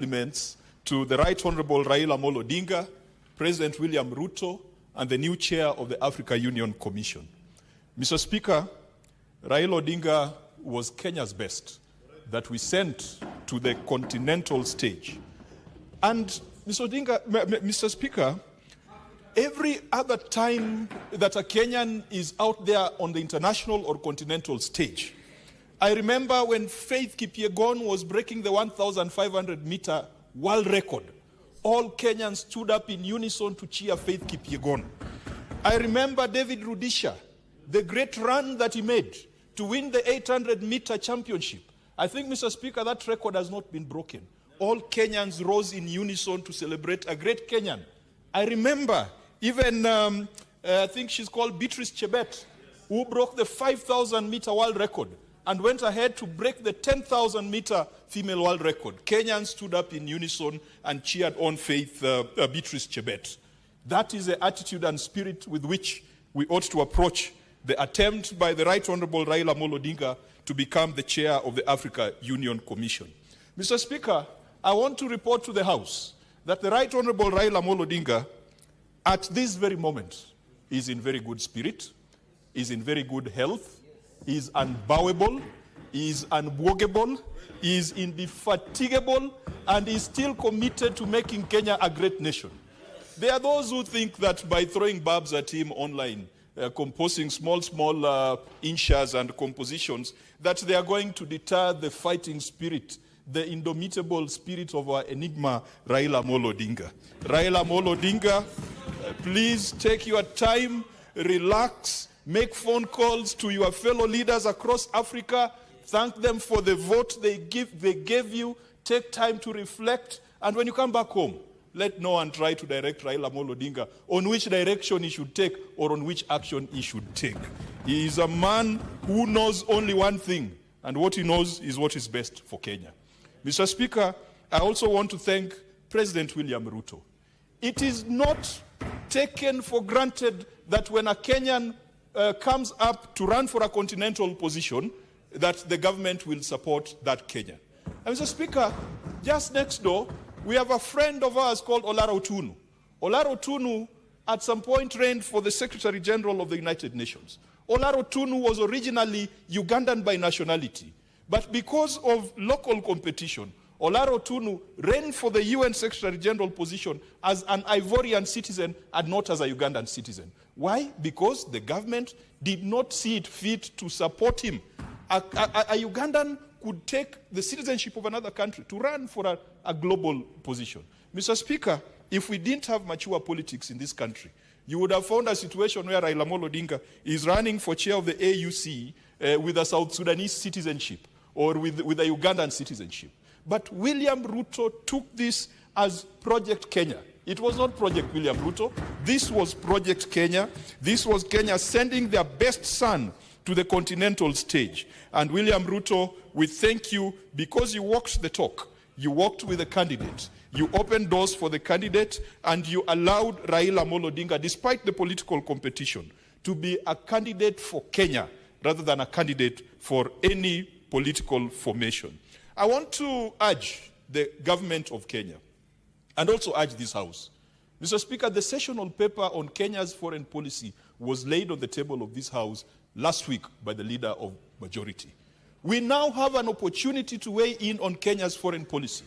compliments to the Right Honorable Raila Odinga, President William Ruto, and the new chair of the Africa Union Commission. Mr. Speaker, Raila Odinga was Kenya's best that we sent to the continental stage. And Mr. Speaker, every other time that a Kenyan is out there on the international or continental stage, I remember when Faith Kipyegon was breaking the 1,500-meter world record, all Kenyans stood up in unison to cheer Faith Kipyegon. I remember David Rudisha, the great run that he made to win the 800-meter championship. I think, Mr. Speaker, that record has not been broken. All Kenyans rose in unison to celebrate a great Kenyan. I remember even, I think she's called Beatrice Chebet, who broke the 5,000-meter world record and went ahead to break the 10,000-meter female world record. Kenyans stood up in unison and cheered on Faith Beatrice Chebet. That is the attitude and spirit with which we ought to approach the attempt by the Right Honorable Raila Odinga to become the chair of the Africa Union Commission. Mr. Speaker, I want to report to the House that the Right Honorable Raila Odinga, at this very moment, is in very good spirit, is in very good health, is unbowable, is unwoggable, is indefatigable, and is still committed to making Kenya a great nation. There are those who think that by throwing barbs at him online, composing small inchas and compositions, that they are going to deter the fighting spirit, the indomitable spirit of our enigma, Raila Odinga. Raila Odinga, please take your time, relax, make phone calls to your fellow leaders across Africa, thank them for the vote they gave you, take time to reflect, and when you come back home, let no one try to direct Raila Odinga on which direction he should take or on which action he should take. He is a man who knows only one thing, and what he knows is what is best for Kenya. Mr. Speaker, I also want to thank President William Ruto. It is not taken for granted that when a Kenyan comes up to run for a continental position, that the government will support that Kenyan. And Mr. Speaker, just next door, we have a friend of ours called Olara Otunu. Olara Otunu at some point reigned for the Secretary General of the United Nations. Olara Otunu was originally Ugandan by nationality, but because of local competition, Olara Otunu ran for the UN Secretary General position as an Ivorian citizen and not as a Ugandan citizen. Why? Because the government did not see it fit to support him. A Ugandan could take the citizenship of another country to run for a global position. Mr. Speaker, if we didn't have mature politics in this country, you would have found a situation where Raila Odinga is running for chair of the AUC with a South Sudanese citizenship or with a Ugandan citizenship. But William Ruto took this as Project Kenya. It was not Project William Ruto. This was Project Kenya. This was Kenya sending their best son to the continental stage. And William Ruto, we thank you because you walked the talk. You walked with the candidate. You opened doors for the candidate, and you allowed Raila Odinga, despite the political competition, to be a candidate for Kenya rather than a candidate for any political formation. I want to urge the government of Kenya and also urge this House. Mr. Speaker, the sessional paper on Kenya's foreign policy was laid on the table of this House last week by the leader of majority. We now have an opportunity to weigh in on Kenya's foreign policy.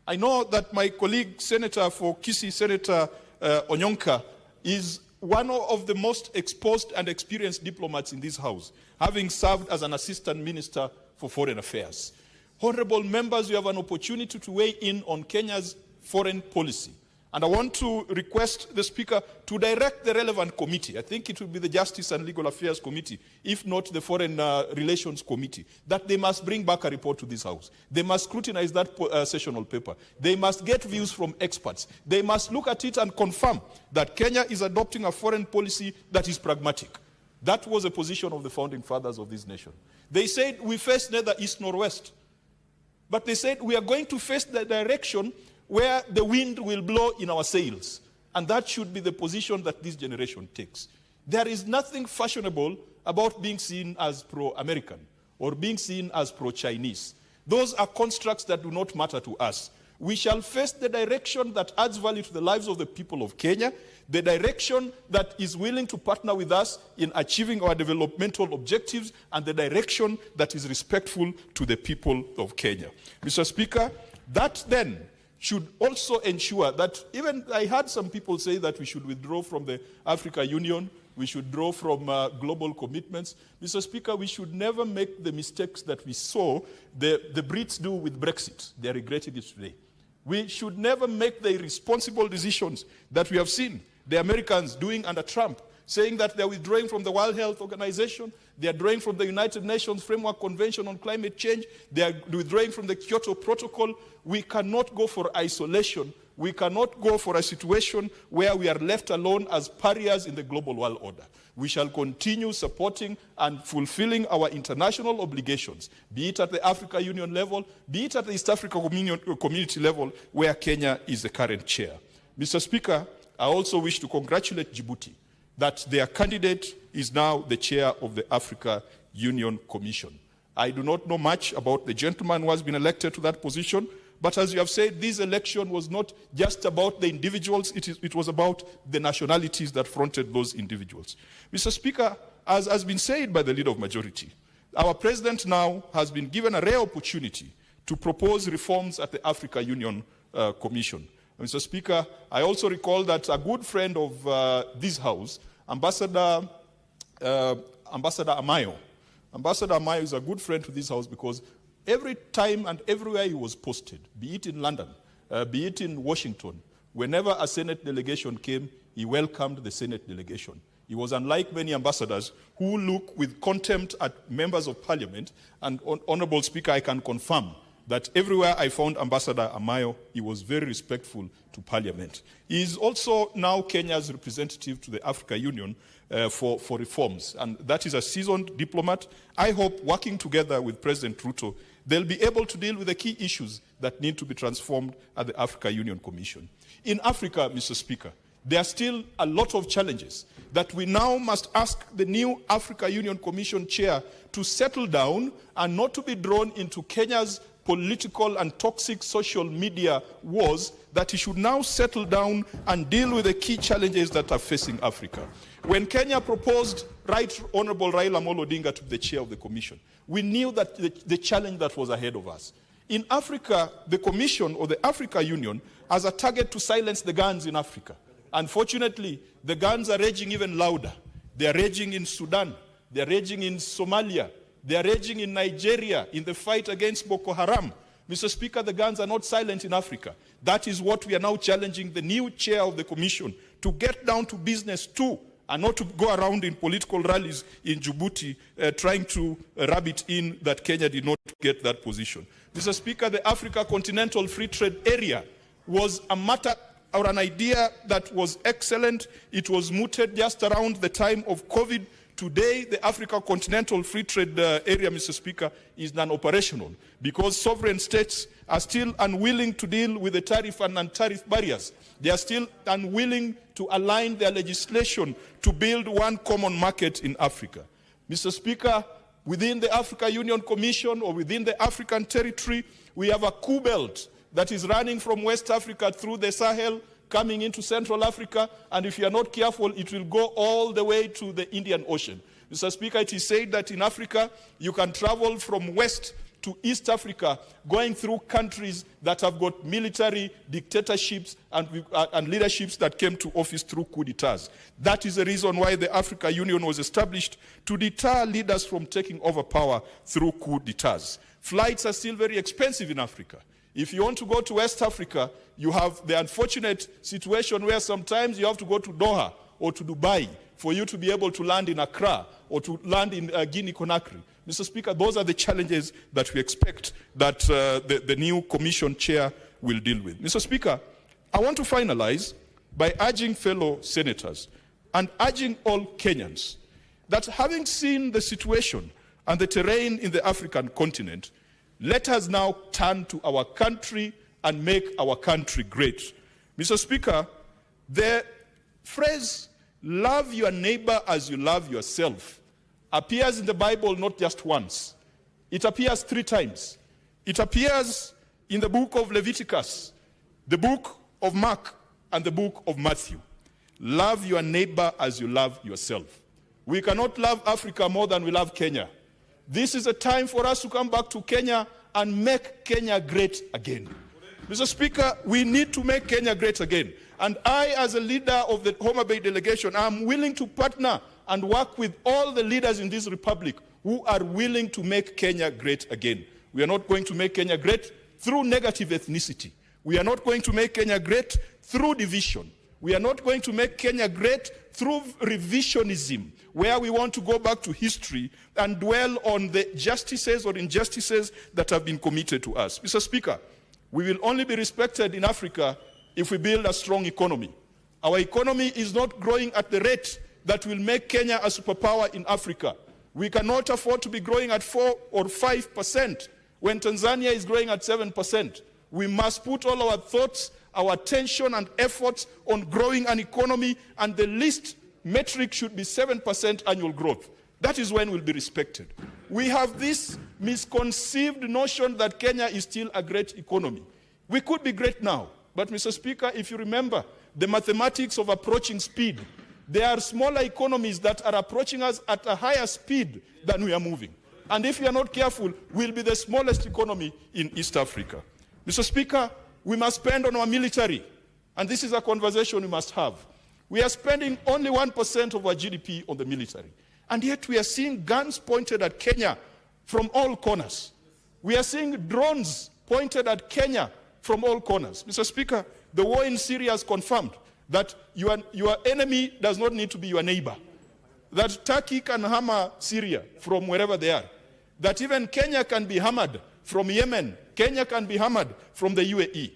I know that my colleague, Senator for Kisii, Senator Onyonka, is one of the most exposed and experienced diplomats in this House, having served as an assistant minister for foreign affairs. Honorable members, we have an opportunity to weigh in on Kenya's foreign policy. And I want to request the Speaker to direct the relevant committee, I think it will be the Justice and Legal Affairs Committee, if not the Foreign Relations Committee, that they must bring back a report to this House. They must scrutinize that sessional paper. They must get views from experts. They must look at it and confirm that Kenya is adopting a foreign policy that is pragmatic. That was a position of the founding fathers of this nation. They said we face neither east nor west. But they said we are going to face the direction where the wind will blow in our sails. And that should be the position that this generation takes. There is nothing fashionable about being seen as pro-American or being seen as pro-Chinese. Those are constructs that do not matter to us. we shall face the direction that adds value to the lives of the people of Kenya, the direction that is willing to partner with us in achieving our developmental objectives, and the direction that is respectful to the people of Kenya. Mr. Speaker, that then should also ensure that, even I heard some people say that we should withdraw from the Africa Union, we should draw from global commitments. Mr. Speaker, we should never make the mistakes that we saw the Brits do with Brexit. They are regretting it today. We should never make the irresponsible decisions that we have seen the Americans doing under Trump, saying that they're withdrawing from the World Health Organization, they are withdrawing from the United Nations Framework Convention on Climate Change, they are withdrawing from the Kyoto Protocol. We cannot go for isolation. We cannot go for a situation where we are left alone as pariahs in the global world order. We shall continue supporting and fulfilling our international obligations, be it at the Africa Union level, be it at the East Africa Community level, where Kenya is the current chair. Mr. Speaker, I also wish to congratulate Djibouti that their candidate is now the chair of the Africa Union Commission. I do not know much about the gentleman who has been elected to that position, but as you have said, this election was not just about the individuals, it was about the nationalities that fronted those individuals. Mr. Speaker, as has been said by the Leader of Majority, our President now has been given a rare opportunity to propose reforms at the Africa Union Commission. Mr. Speaker, I also recall that a good friend of this House, Ambassador Amayo, Ambassador Amayo is a good friend to this House because every time and everywhere he was posted, be it in London, be it in Washington, whenever a Senate delegation came, he welcomed the Senate delegation. He was unlike many ambassadors who look with contempt at members of parliament. And Honorable Speaker, I can confirm that everywhere I found Ambassador Amayo, he was very respectful to parliament. He is also now Kenya's representative to the Africa Union for reforms, and that is a seasoned diplomat. I hope, working together with President Ruto, they'll be able to deal with the key issues that need to be transformed at the Africa Union Commission. In Africa, Mr. Speaker, there are still a lot of challenges that we now must ask the new Africa Union Commission chair to settle down and not to be drawn into Kenya's political and toxic social media wars, that he should now settle down and deal with the key challenges that are facing Africa. When Kenya proposed Right Honorable Raila'S to be the chair of the commission, we knew that the challenge that was ahead of us. In Africa, the Commission or the Africa Union has a target to silence the guns in Africa. Unfortunately, the guns are raging even louder. They are raging in Sudan. They are raging in Somalia. They are raging in Nigeria in the fight against Boko Haram. Mr. Speaker, the guns are not silent in Africa. That is what we are now challenging the new chair of the Commission to get down to business too, and not to go around in political rallies in Djibouti trying to rub it in that Kenya did not get that position. Mr. Speaker, the Africa Continental Free Trade Area was a matter or an idea that was excellent. It was mooted just around the time of COVID. Today, the Africa Continental Free Trade Area, Mr. Speaker, is non-operational because sovereign states are still unwilling to deal with the tariff and non-tariff barriers. They are still unwilling to align their legislation to build one common market in Africa. Mr. Speaker, within the Africa Union Commission or within the African territory, we have a coup belt that is running from West Africa through the Sahel, coming into Central Africa, and if you are not careful, it will go all the way to the Indian Ocean. Mr. Speaker, it is said that in Africa, you can travel from West to East Africa, going through countries that have got military dictatorships and leaderships that came to office through coup d'etats. That is the reason why the Africa Union was established, to deter leaders from taking over power through coup d'etats. Flights are still very expensive in Africa. If you want to go to West Africa, you have the unfortunate situation where sometimes you have to go to Doha or to Dubai for you to be able to land in Accra or to land in Guinea-Conakry. Mr. Speaker, those are the challenges that we expect that the new commission chair will deal with. Mr. Speaker, I want to finalize by urging fellow senators and urging all Kenyans that, having seen the situation and the terrain in the African continent, let us now turn to our country and make our country great. Mr. Speaker, the phrase, love your neighbor as you love yourself, appears in the Bible not just once. It appears 3 times. It appears in the book of Leviticus, the book of Mark and the book of Matthew. Love your neighbor as you love yourself. We cannot love Africa more than we love Kenya. This is a time for us to come back to Kenya and make Kenya great again. Mr. Speaker, we need to make Kenya great again. And I, as a leader of the Homa Bay delegation, am willing to partner and work with all the leaders in this republic who are willing to make Kenya great again. We are not going to make Kenya great through negative ethnicity. We are not going to make Kenya great through division. We are not going to make Kenya great through revisionism, where we want to go back to history and dwell on the justices or injustices that have been committed to us. Mr. Speaker, we will only be respected in Africa if we build a strong economy. Our economy is not growing at the rate that will make Kenya a superpower in Africa. We cannot afford to be growing at 4 or 5% when Tanzania is growing at 7%. We must put all our thoughts, our attention and efforts on growing an economy, and the least metric should be 7% annual growth. That is when we'll be respected. We have this misconceived notion that Kenya is still a great economy. We could be great now, but Mr. Speaker, if you remember the mathematics of approaching speed, there are smaller economies that are approaching us at a higher speed than we are moving. And if we are not careful, we'll be the smallest economy in East Africa. Mr. Speaker, we must spend on our military, and this is a conversation we must have. We are spending only 1% of our GDP on the military, and yet we are seeing guns pointed at Kenya from all corners. We are seeing drones pointed at Kenya from all corners. Mr. Speaker, the war in Syria has confirmed that your enemy does not need to be your neighbor, that Turkey can hammer Syria from wherever they are, that even Kenya can be hammered from Yemen, Kenya can be hammered from the UAE.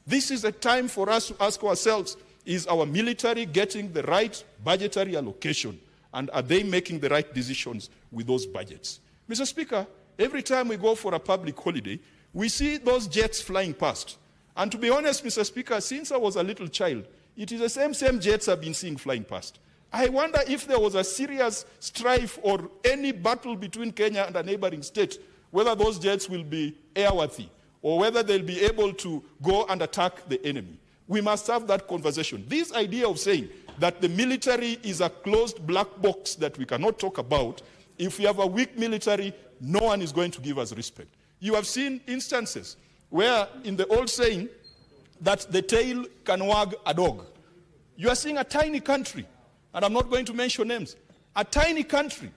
This is a time for us to ask ourselves, is our military getting the right budgetary allocation? And are they making the right decisions with those budgets? Mr. Speaker, every time we go for a public holiday, we see those jets flying past. And to be honest, Mr. Speaker, since I was a little child, it is the same jets I've been seeing flying past. I wonder if there was a serious strife or any battle between Kenya and a neighboring state, whether those jets will be airworthy or whether they'll be able to go and attack the enemy. We must have that conversation. This idea of saying that the military is a closed black box that we cannot talk about, if we have a weak military, no one is going to give us respect. You have seen instances where, in the old saying, that the tail can wag a dog. You are seeing a tiny country, and I'm not going to mention names, a tiny country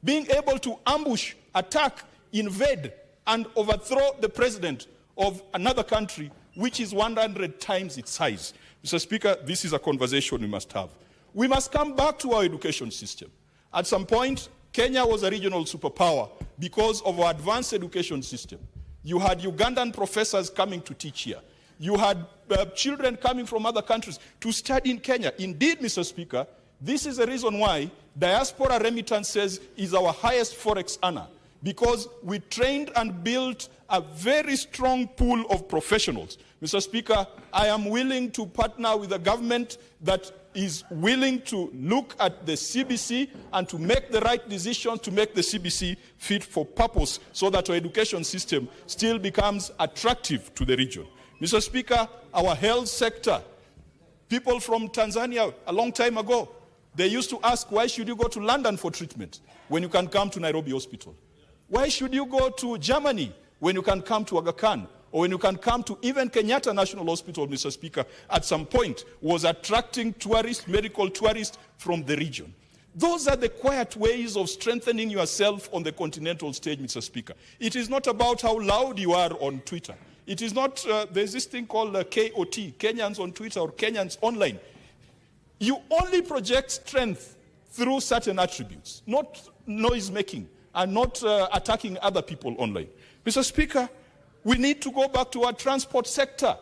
being able to ambush, attack, invade, and overthrow the president of another country which is 100 times its size. Mr. Speaker, this is a conversation we must have. We must come back to our education system. At some point, Kenya was a regional superpower because of our advanced education system. You had Ugandan professors coming to teach here. You had children coming from other countries to study in Kenya. Indeed, Mr. Speaker, this is the reason why diaspora remittances is our highest forex earner, because we trained and built a very strong pool of professionals. Mr. Speaker, I am willing to partner with a government that is willing to look at the CBC and to make the right decisions to make the CBC fit for purpose so that our education system still becomes attractive to the region. Mr. Speaker, our health sector, people from Tanzania a long time ago, they used to ask, why should you go to London for treatment when you can come to Nairobi Hospital? Why should you go to Germany when you can come to Aga Khan? Or when you can come to even Kenyatta National Hospital, Mr. Speaker, at some point was attracting tourists, medical tourists from the region. Those are the quiet ways of strengthening yourself on the continental stage, Mr. Speaker. It is not about how loud you are on Twitter. It is not, there's this thing called KOT, Kenyans on Twitter or Kenyans online. You only project strength through certain attributes, not noise making and not attacking other people online. Mr. Speaker, we need to go back to our transport sector.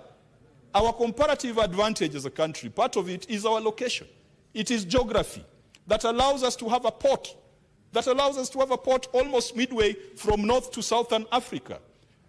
Our comparative advantage as a country, part of it is our location. It is geography that allows us to have a port, that allows us to have a port almost midway from North to Southern Africa.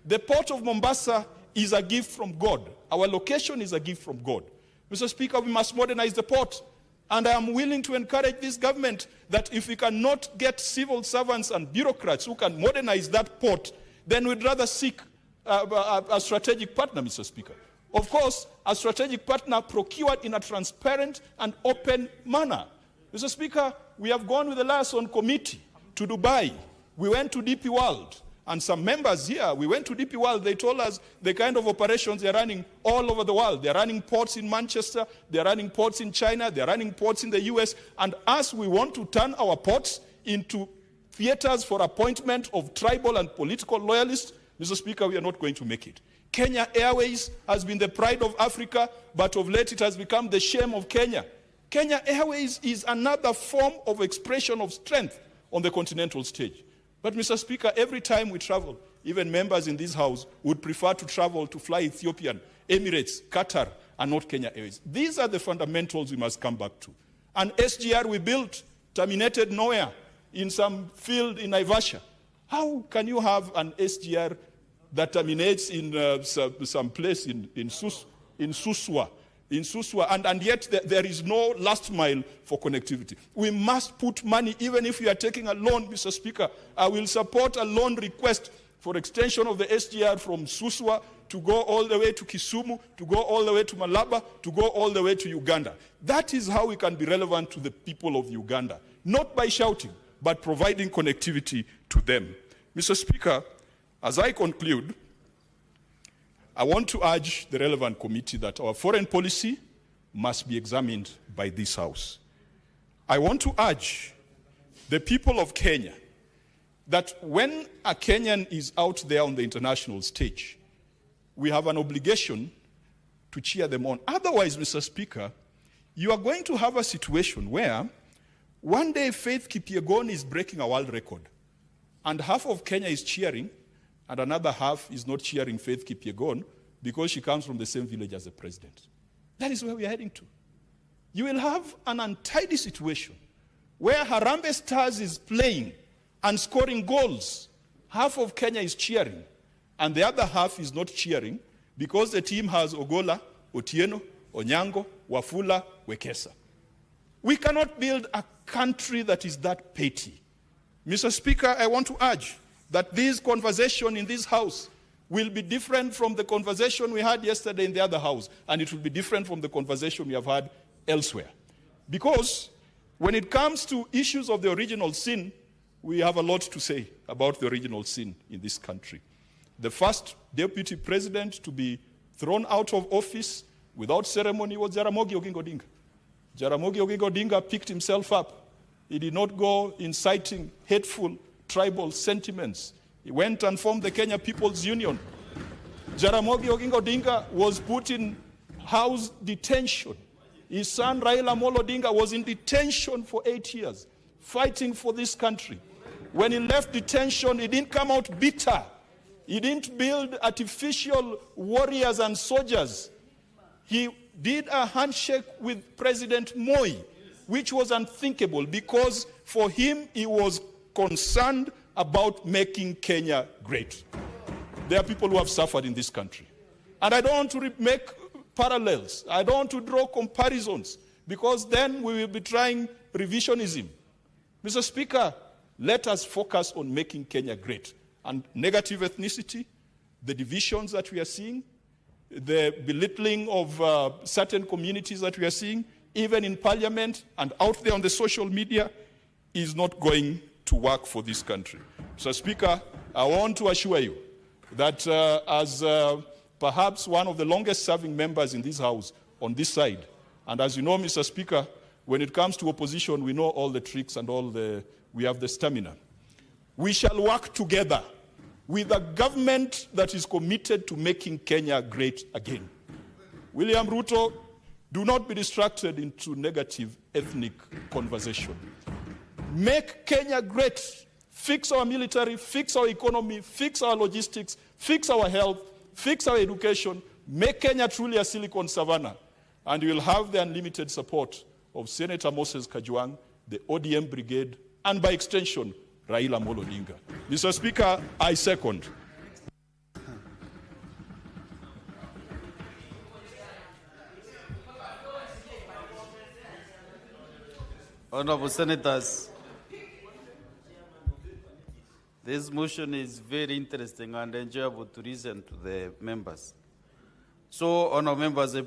The port of Mombasa is a gift from God. Our location is a gift from God. Mr. Speaker, we must modernize the port. And I am willing to encourage this government that if we cannot get civil servants and bureaucrats who can modernize that port, then we'd rather seek a strategic partner, Mr. Speaker. Of course, a strategic partner procured in a transparent and open manner. Mr. Speaker, we have gone with the liaison committee to Dubai. We went to DP World. And some members here, we went to DP World, they told us the kind of operations they're running all over the world. They're running ports in Manchester, they're running ports in China, they're running ports in the US. And us, we want to turn our ports into theaters for appointment of tribal and political loyalists. Mr. Speaker, we are not going to make it. Kenya Airways has been the pride of Africa, but of late it has become the shame of Kenya. Kenya Airways is another form of expression of strength on the continental stage. But, Mr. Speaker, every time we travel, even members in this House would prefer to travel to fly Ethiopian, Emirates, Qatar, and not Kenya Airways. These are the fundamentals we must come back to. An SGR we built terminated nowhere in some field in Naivasha. How can you have an SGR that terminates in some place in Suswa? And yet there is no last mile for connectivity. We must put money, even if you are taking a loan, Mr. Speaker. I will support a loan request for extension of the SGR from Suswa to go all the way to Kisumu, to go all the way to Malaba, to go all the way to Uganda. That is how we can be relevant to the people of Uganda, not by shouting, but providing connectivity to them. Mr. Speaker, as I conclude, I want to urge the relevant committee that our foreign policy must be examined by this House. I want to urge the people of Kenya that when a Kenyan is out there on the international stage, we have an obligation to cheer them on. Otherwise, Mr. Speaker, you are going to have a situation where one day Faith Kipyegon is breaking a world record, and half of Kenya is cheering, and another half is not cheering Faith Kipyegon because she comes from the same village as the president. That is where we are heading to. You will have an untidy situation where Harambee Stars is playing and scoring goals. Half of Kenya is cheering, and the other half is not cheering because the team has Ogola, Otieno, Onyango, Wafula, Wekesa. We cannot build a country that is that petty. Mr. Speaker, I want to urge that this conversation in this House will be different from the conversation we had yesterday in the other House, and it will be different from the conversation we have had elsewhere. Because when it comes to issues of the original sin, we have a lot to say about the original sin in this country. The first deputy president to be thrown out of office without ceremony was Jaramogi Oginga Odinga. Jaramogi Oginga Odinga picked himself up. He did not go inciting hateful tribal sentiments. He went and formed the Kenya People's Union. Jaramogi Oginga Odinga was put in house detention. His son Raila Odinga was in detention for 8 years, fighting for this country. When he left detention, he didn't come out bitter. He didn't build artificial warriors and soldiers. He did a handshake with President Moi, which was unthinkable because for him, he was concerned about making Kenya great. There are people who have suffered in this country. And I don't want to make parallels. I don't want to draw comparisons because then we will be trying revisionism. Mr. Speaker, let us focus on making Kenya great. And negative ethnicity, the divisions that we are seeing, the belittling of certain communities that we are seeing, even in parliament and out there on the social media, is not going to work for this country. So, Speaker, I want to assure you that as perhaps one of the longest-serving members in this House on this side, and as you know, Mr. Speaker, when it comes to opposition, we know all the tricks and we have the stamina. We shall work together with a government that is committed to making Kenya great again. William Ruto, do not be distracted into negative ethnic conversation. Make Kenya great. Fix our military, fix our economy, fix our logistics, fix our health, fix our education. Make Kenya truly a Silicon Savannah. And you will have the unlimited support of Senator Moses Kajwang, the ODM Brigade, and by extension, Raila Odinga. Mr. Speaker, I second. Honorable Senators, this motion is very interesting and enjoyable to listen to the members. So, honorable members, I